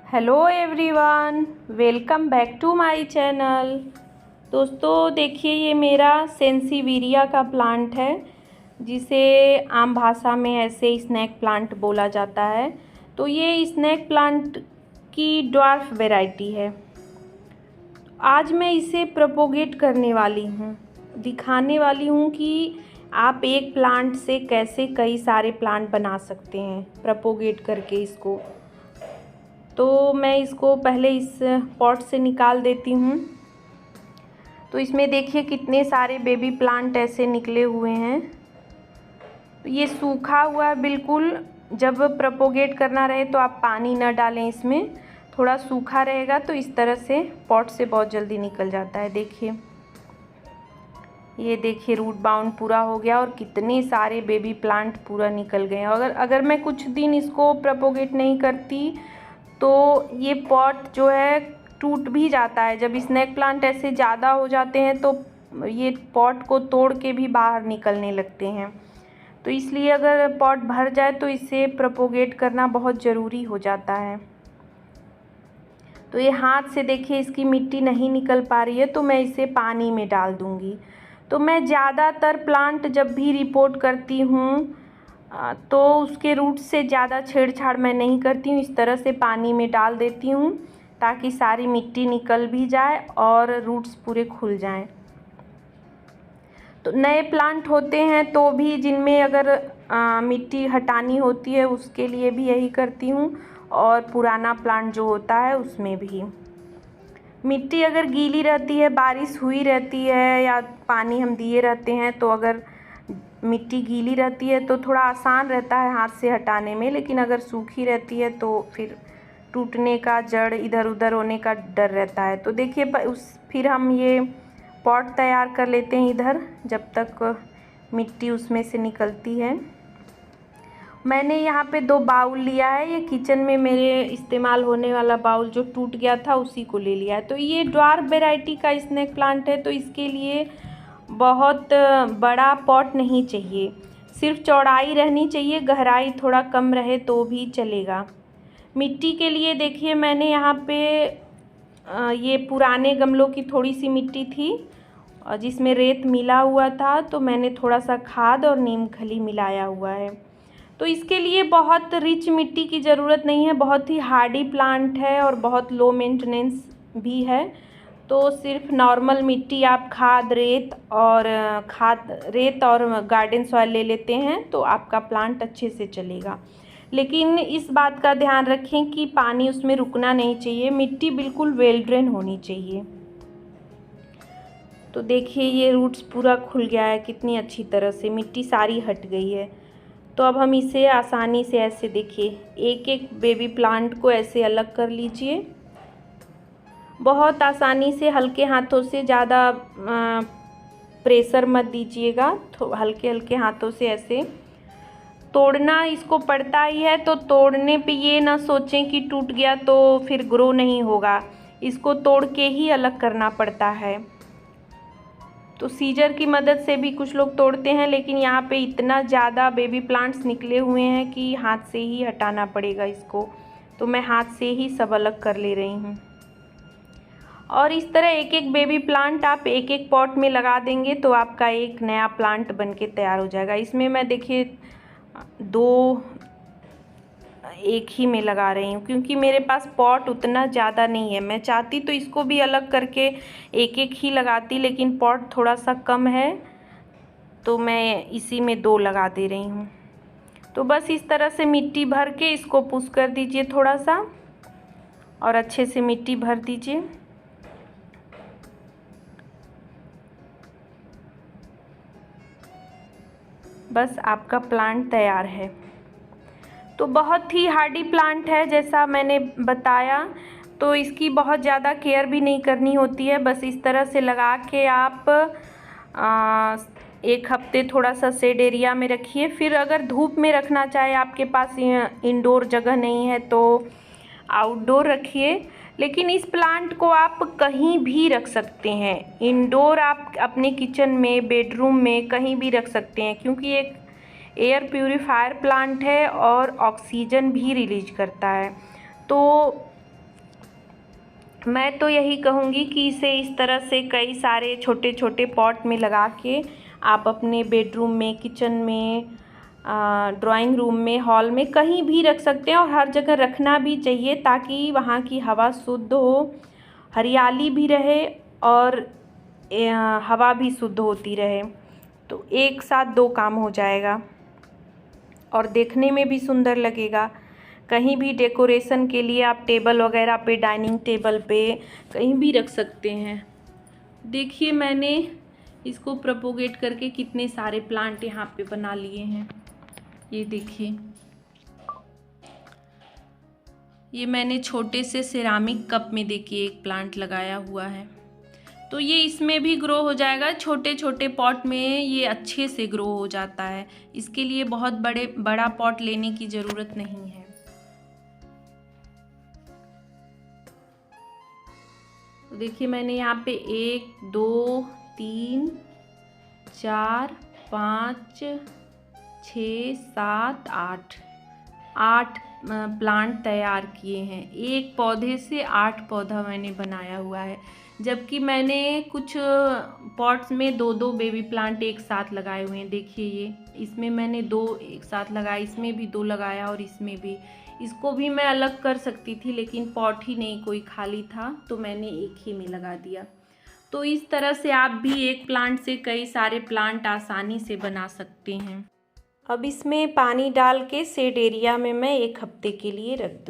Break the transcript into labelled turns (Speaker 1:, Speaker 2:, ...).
Speaker 1: Hello everyone, welcome back to my channel. दोस्तों देखिए, ये मेरा सेंसीविरिया का प्लांट है, जिसे आम भाषा में ऐसे स्नैक प्लांट बोला जाता है। तो ये स्नैक प्लांट की ड्वार्फ वैरायटी है। आज मैं इसे प्रोपोगेट करने वाली हूँ, दिखाने वाली हूँ कि आप एक प्लांट से कैसे कई सारे प्लांट बना सकते हैं प्रोपोगेट करके इसको। तो मैं इसको पहले इस पॉट से निकाल देती हूँ। तो इसमें देखिए कितने सारे बेबी प्लांट ऐसे निकले हुए हैं। तो ये सूखा हुआ है बिल्कुल। जब प्रोपोगेट करना रहे तो आप पानी न डालें इसमें, थोड़ा सूखा रहेगा तो इस तरह से पॉट से बहुत जल्दी निकल जाता है। देखिए, ये देखिए रूट बाउंड पूरा हो गया और कितने सारे बेबी प्लांट पूरा निकल गए। अगर मैं कुछ दिन इसको प्रोपोगेट नहीं करती तो ये पॉट जो है टूट भी जाता है। जब स्नैक प्लांट ऐसे ज़्यादा हो जाते हैं तो ये पॉट को तोड़ के भी बाहर निकलने लगते हैं। तो इसलिए अगर पॉट भर जाए तो इसे प्रोपोगेट करना बहुत ज़रूरी हो जाता है। तो ये हाथ से देखिए इसकी मिट्टी नहीं निकल पा रही है, तो मैं इसे पानी में डाल दूँगी। तो मैं ज़्यादातर प्लांट जब भी रिपोर्ट करती हूँ तो उसके रूट से ज़्यादा छेड़छाड़ मैं नहीं करती हूँ। इस तरह से पानी में डाल देती हूँ ताकि सारी मिट्टी निकल भी जाए और रूट्स पूरे खुल जाएं। तो नए प्लांट होते हैं तो भी जिनमें अगर मिट्टी हटानी होती है उसके लिए भी यही करती हूँ, और पुराना प्लांट जो होता है उसमें भी। मिट्टी अगर गीली रहती है, बारिश हुई रहती है या पानी हम दिए रहते हैं, तो अगर मिट्टी गीली रहती है तो थोड़ा आसान रहता है हाथ से हटाने में, लेकिन अगर सूखी रहती है तो फिर टूटने का, जड़ इधर उधर होने का डर रहता है। तो देखिए फिर हम ये पॉट तैयार कर लेते हैं इधर, जब तक मिट्टी उसमें से निकलती है। मैंने यहाँ पे 2 बाउल लिया है। ये किचन में मेरे इस्तेमाल होने वाला बाउल जो टूट गया था उसी को ले लिया है। तो ये ड्वार्फ वैरायटी का स्नैक प्लांट है, तो इसके लिए बहुत बड़ा पॉट नहीं चाहिए, सिर्फ चौड़ाई रहनी चाहिए, गहराई थोड़ा कम रहे तो भी चलेगा। मिट्टी के लिए देखिए मैंने यहाँ पे ये पुराने गमलों की थोड़ी सी मिट्टी थी जिसमें रेत मिला हुआ था, तो मैंने थोड़ा सा खाद और नीम खली मिलाया हुआ है। तो इसके लिए बहुत रिच मिट्टी की ज़रूरत नहीं है, बहुत ही हार्डी प्लांट है और बहुत लो मेंटेनेंस भी है। तो सिर्फ नॉर्मल मिट्टी आप रेत और गार्डन सॉइल ले लेते हैं तो आपका प्लांट अच्छे से चलेगा। लेकिन इस बात का ध्यान रखें कि पानी उसमें रुकना नहीं चाहिए, मिट्टी बिल्कुल वेल ड्रेन होनी चाहिए। तो देखिए ये रूट्स पूरा खुल गया है, कितनी अच्छी तरह से मिट्टी सारी हट गई है। तो अब हम इसे आसानी से ऐसे देखिए एक एक बेबी प्लांट को ऐसे अलग कर लीजिए, बहुत आसानी से, हल्के हाथों से, ज़्यादा प्रेशर मत दीजिएगा, तो हल्के हल्के हाथों से ऐसे तोड़ना इसको पड़ता ही है। तो तोड़ने पे ये ना सोचें कि टूट गया तो फिर ग्रो नहीं होगा, इसको तोड़ के ही अलग करना पड़ता है। तो सीजर की मदद से भी कुछ लोग तोड़ते हैं, लेकिन यहाँ पे इतना ज़्यादा बेबी प्लांट्स निकले हुए हैं कि हाथ से ही हटाना पड़ेगा इसको। तो मैं हाथ से ही सब अलग कर ले रही हूँ। और इस तरह एक एक बेबी प्लांट आप एक एक पॉट में लगा देंगे तो आपका एक नया प्लांट बनके तैयार हो जाएगा। इसमें मैं देखिए 2 एक ही में लगा रही हूँ क्योंकि मेरे पास पॉट उतना ज़्यादा नहीं है। मैं चाहती तो इसको भी अलग करके एक एक ही लगाती, लेकिन पॉट थोड़ा सा कम है तो मैं इसी में 2 लगा दे रही हूँ। तो बस इस तरह से मिट्टी भर के इसको पुश कर दीजिए थोड़ा सा, और अच्छे से मिट्टी भर दीजिए। बस आपका प्लांट तैयार है। तो बहुत ही हार्डी प्लांट है जैसा मैंने बताया, तो इसकी बहुत ज़्यादा केयर भी नहीं करनी होती है। बस इस तरह से लगा के आप 1 हफ्ते थोड़ा सा शेड एरिया में रखिए। फिर अगर धूप में रखना चाहे, आपके पास इंडोर जगह नहीं है तो आउटडोर रखिए। लेकिन इस प्लांट को आप कहीं भी रख सकते हैं, इंडोर आप अपने किचन में, बेडरूम में, कहीं भी रख सकते हैं, क्योंकि एक एयर प्यूरीफायर प्लांट है और ऑक्सीजन भी रिलीज करता है। तो मैं तो यही कहूँगी कि इसे इस तरह से कई सारे छोटे छोटे पॉट में लगा के आप अपने बेडरूम में, किचन में, ड्राइंग रूम में, हॉल में, कहीं भी रख सकते हैं और हर जगह रखना भी चाहिए ताकि वहाँ की हवा शुद्ध हो, हरियाली भी रहे और हवा भी शुद्ध होती रहे। तो एक साथ दो काम हो जाएगा और देखने में भी सुंदर लगेगा। कहीं भी डेकोरेशन के लिए आप टेबल वगैरह पे, डाइनिंग टेबल पे कहीं भी रख सकते हैं। देखिए मैंने इसको प्रोपोगेट करके कितने सारे प्लांट यहाँ पे बना लिए हैं। ये देखिए, ये मैंने छोटे से सिरामिक कप में देखिए एक प्लांट लगाया हुआ है। तो ये इसमें भी ग्रो हो जाएगा। छोटे छोटे पॉट में ये अच्छे से ग्रो हो जाता है। इसके लिए बहुत बड़ा पॉट लेने की ज़रूरत नहीं है। तो देखिए मैंने यहाँ पे 1 2 3 4 5 6 7 8 प्लांट तैयार किए हैं। एक पौधे से 8 पौधा मैंने बनाया हुआ है, जबकि मैंने कुछ पॉट्स में 2-2 बेबी प्लांट एक साथ लगाए हुए हैं। देखिए ये इसमें मैंने 2 एक साथ लगाए, इसमें भी 2 लगाया और इसमें भी। इसको भी मैं अलग कर सकती थी लेकिन पॉट ही नहीं कोई खाली था तो मैंने एक ही में लगा दिया। तो इस तरह से आप भी एक प्लांट से कई सारे प्लांट आसानी से बना सकते हैं। अब इसमें पानी डाल के शेड एरिया में मैं 1 हफ्ते के लिए रख दूँ।